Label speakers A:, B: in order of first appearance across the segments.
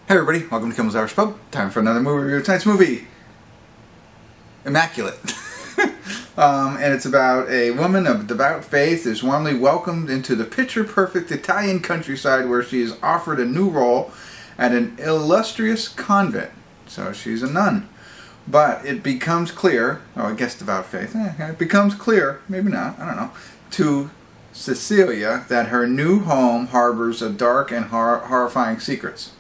A: Hey everybody, welcome to Kimmel's Irish Pub. Time for another movie review. Tonight's movie, Immaculate. And it's about a woman of devout faith is warmly welcomed into the picture-perfect Italian countryside where she is offered a new role at an illustrious convent. So she's a nun. But it becomes clear, I guess devout faith, it becomes clear, maybe not, I don't know, to Cecilia that her new home harbors a dark and horrifying secrets.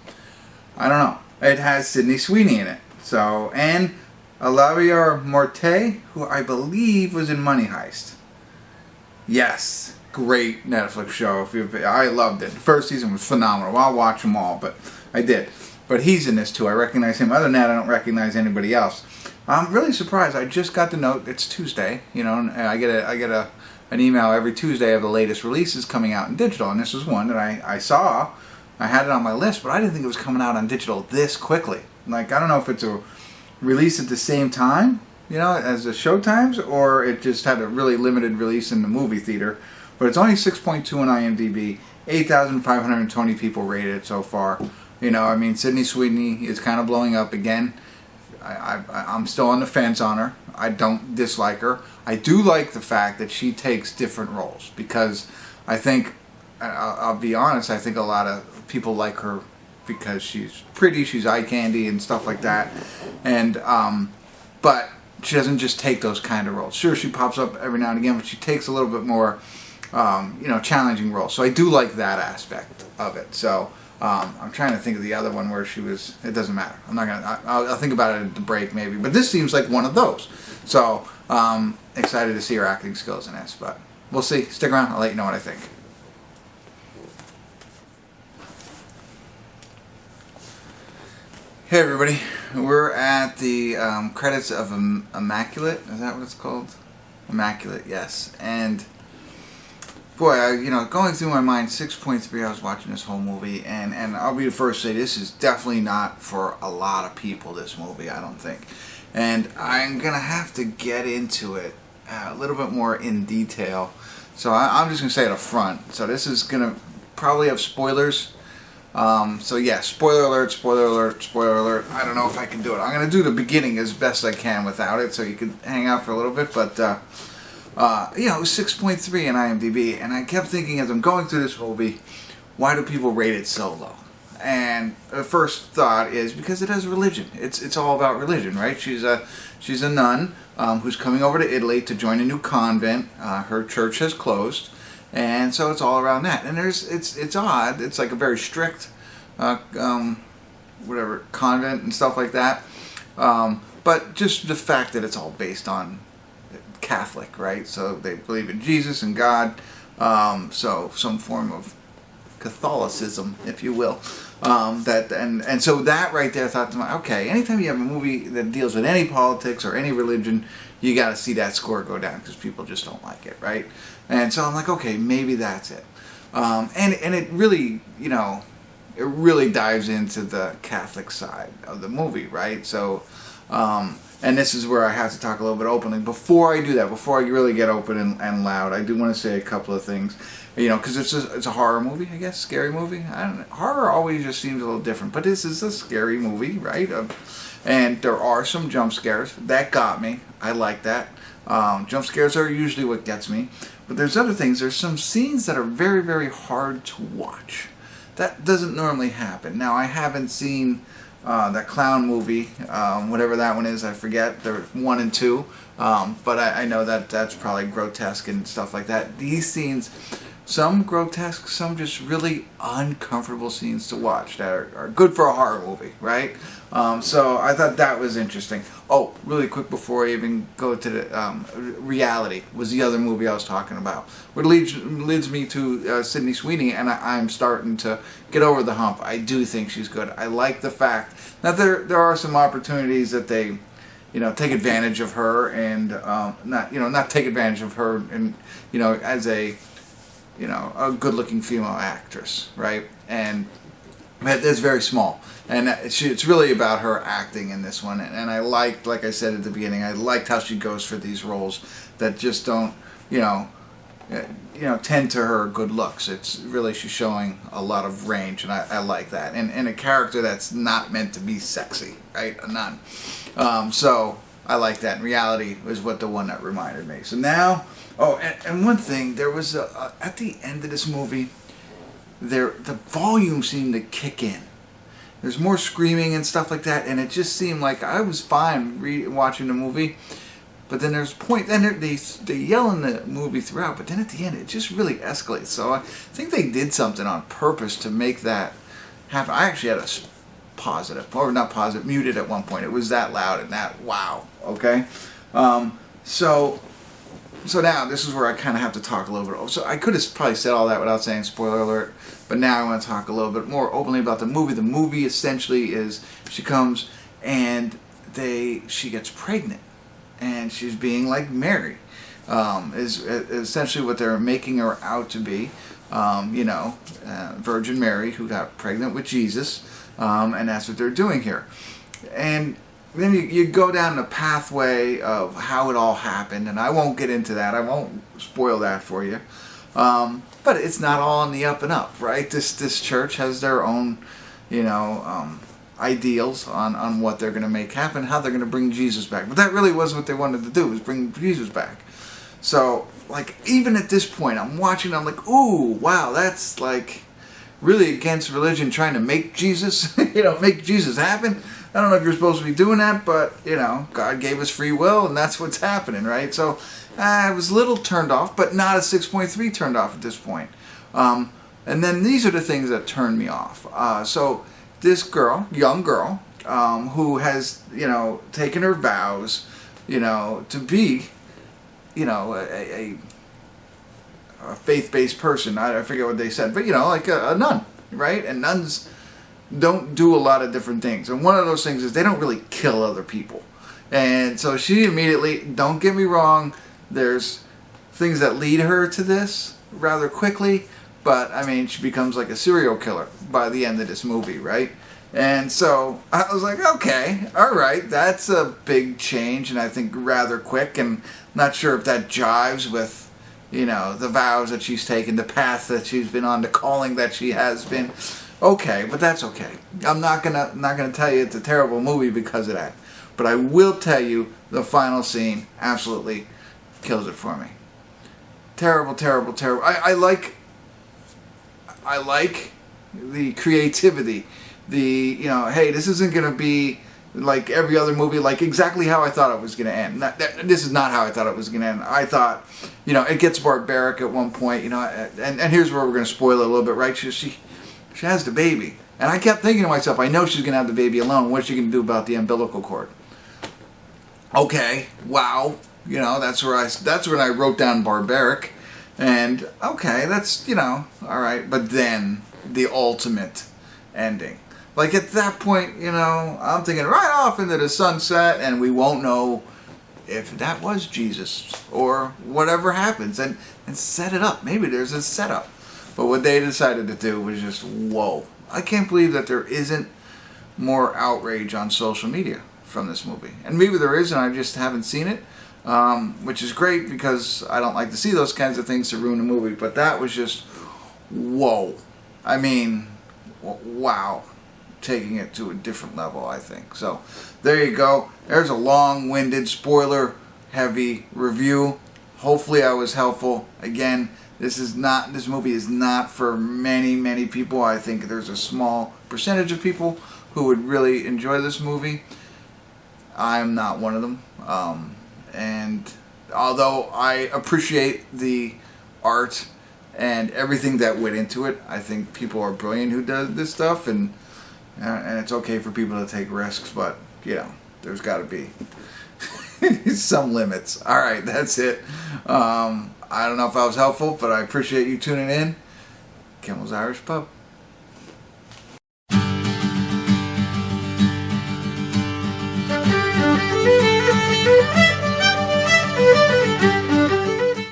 A: I don't know. It has Sweeney in it. So, and Álvaro Morte, who I believe was in Money Heist. Yes, great Netflix show. I loved it. The first season was phenomenal. I'll watch them all, but I did. But he's in this too. I recognize him. Other than that, I don't recognize anybody else. I'm really surprised. I just got the note. It's Tuesday, you know, and I get an email every Tuesday of the latest releases coming out in digital, and this was one that I saw. I had it on my list, but I didn't think it was coming out on digital this quickly. Like, I don't know if it's a release at the same time, you know, as the showtimes, or it just had a really limited release in the movie theater. But it's only 6.2 on IMDb, 8,520 people rated it so far. You know, I mean, Sweeney is kind of blowing up again. I'm still on the fence on her. I don't dislike her. I do like the fact that she takes different roles, because I think, I'll be honest, I think a lot of people like her because she's pretty, she's eye candy and stuff like that. And but she doesn't just take those kind of roles. Sure, she pops up every now and again, but she takes a little bit more, you know, challenging roles. So I do like that aspect of it. So I'm trying to think of the other one where she was. It doesn't matter. I'm not gonna. I'll think about it at the break maybe. But this seems like one of those. So excited to see her acting skills in this. But we'll see. Stick around. I'll let you know what I think. Hey everybody, we're at the credits of Immaculate. Is that what it's called? Immaculate, yes. And boy, you know, going through my mind, 6.3, I was watching this whole movie, and I'll be the first to say this is definitely not for a lot of people, this movie, I don't think. And I'm going to have to get into it a little bit more in detail. So I'm just going to say it up front. So this is going to probably have spoilers. So yeah, spoiler alert, spoiler alert, spoiler alert. I don't know if I can do it. I'm going to do the beginning as best I can without it, so you can hang out for a little bit. But, you know, it was 6.3 in IMDb, and I kept thinking as I'm going through this movie, why do people rate it so low? And the first thought is because it has religion. It's all about religion, right? She's a nun who's coming over to Italy to join a new convent. Her church has closed. And so it's all around that, and it's odd. It's like a very strict, whatever, convent and stuff like that. But just the fact that it's all based on Catholic, right? So they believe in Jesus and God. So some form of Catholicism, if you will. And so that right there, I thought to myself, okay, anytime you have a movie that deals with any politics or any religion, you got to see that score go down because people just don't like it, right? And so I'm like, okay, maybe that's it. And it really, you know, it really dives into the Catholic side of the movie, right? So, and this is where I have to talk a little bit openly. Before I do that, before I really get open and loud, I do want to say a couple of things. You know, because it's a horror movie, I guess, scary movie. I don't know. Horror always just seems a little different, but this is a scary movie, right? And there are some jump scares that got me. I like that. Jump scares are usually what gets me. But there's other things. There's some scenes that are very, very hard to watch. That doesn't normally happen. Now, I haven't seen that clown movie, whatever that one is, I forget. They're 1 and 2. But I know that that's probably grotesque and stuff like that. These scenes, some grotesque, some just really uncomfortable scenes to watch that are good for a horror movie, right? So I thought that was interesting. Oh, really quick before I even go to the Reality was the other movie I was talking about. What leads me to Sweeney, and I'm starting to get over the hump. I do think she's good. I like the fact that there are some opportunities that they, you know, take advantage of her and not take advantage of her and, you know, as a, you know, a good-looking female actress, right? And it's very small, and it's really about her acting in this one. And I liked, like I said at the beginning, I liked how she goes for these roles that just don't, you know, tend to her good looks. It's really, she's showing a lot of range, and I like that. And a character that's not meant to be sexy, right? A nun. So I like that. In reality was what the one that reminded me. So now, and one thing, there was at the end of this movie, the volume seemed to kick in. There's more screaming and stuff like that, and it just seemed like I was fine watching the movie. But then there's a point, then they yell in the movie throughout, but then at the end it just really escalates. So I think they did something on purpose to make that happen. I actually had a positive, or not positive, muted at one point. It was that loud and that wow. Okay, so now this is where I kind of have to talk a little bit. So I could have probably said all that without saying spoiler alert, but now I want to talk a little bit more openly about the movie. The movie essentially is she comes and she gets pregnant. And she's being like Mary, is essentially what they're making her out to be. Virgin Mary who got pregnant with Jesus, and that's what they're doing here. And then you go down the pathway of how it all happened, and I won't get into that. I won't spoil that for you. But it's not all on the up and up, right? This church has their own, ideals on what they're going to make happen, how they're going to bring Jesus back. But that really was what they wanted to do, was bring Jesus back. So, like, even at this point, I'm watching, I'm like, ooh, wow, that's like really against religion, trying to make Jesus, make Jesus happen. I don't know if you're supposed to be doing that, but, God gave us free will, and that's what's happening, right? So, I was a little turned off, but not a 6.3 turned off at this point. And then these are the things that turned me off. So, this young girl, who has, taken her vows, to be, a faith-based person. I forget what they said, but, like a nun, right? And nuns don't do a lot of different things. And one of those things is they don't really kill other people. And so she immediately, don't get me wrong, there's things that lead her to this rather quickly. But, she becomes like a serial killer by the end of this movie, right? And so I was like, okay, all right, that's a big change, and I think rather quick, and not sure if that jives with, the vows that she's taken, the path that she's been on, the calling that she has been. Okay, but that's okay. I'm not gonna tell you it's a terrible movie because of that. But I will tell you the final scene absolutely kills it for me. Terrible, terrible, terrible. I like the creativity, hey, this isn't going to be like every other movie, like exactly how I thought it was going to end. This is not how I thought it was going to end. I thought, it gets barbaric at one point, and here's where we're going to spoil it a little bit, right? She has the baby. And I kept thinking to myself, I know she's going to have the baby alone. What's she going to do about the umbilical cord? Okay, wow. That's when I wrote down barbaric. And, okay, that's, all right. But then, the ultimate ending. Like, at that point, I'm thinking right off into the sunset, and we won't know if that was Jesus or whatever happens. And set it up. Maybe there's a setup. But what they decided to do was just, whoa. I can't believe that there isn't more outrage on social media from this movie. And maybe there is, and I just haven't seen it. Which is great because I don't like to see those kinds of things to ruin a movie. But that was just, whoa. Wow. Taking it to a different level, I think. So, there you go. There's a long-winded, spoiler-heavy review. Hopefully I was helpful. Again, this movie is not for many, many people. I think there's a small percentage of people who would really enjoy this movie. I'm not one of them. And although I appreciate the art and everything that went into it, I think people are brilliant who does this stuff, and it's okay for people to take risks, but, there's got to be some limits. All right, that's it. I don't know if I was helpful, but I appreciate you tuning in. Kimmel's Irish Pub.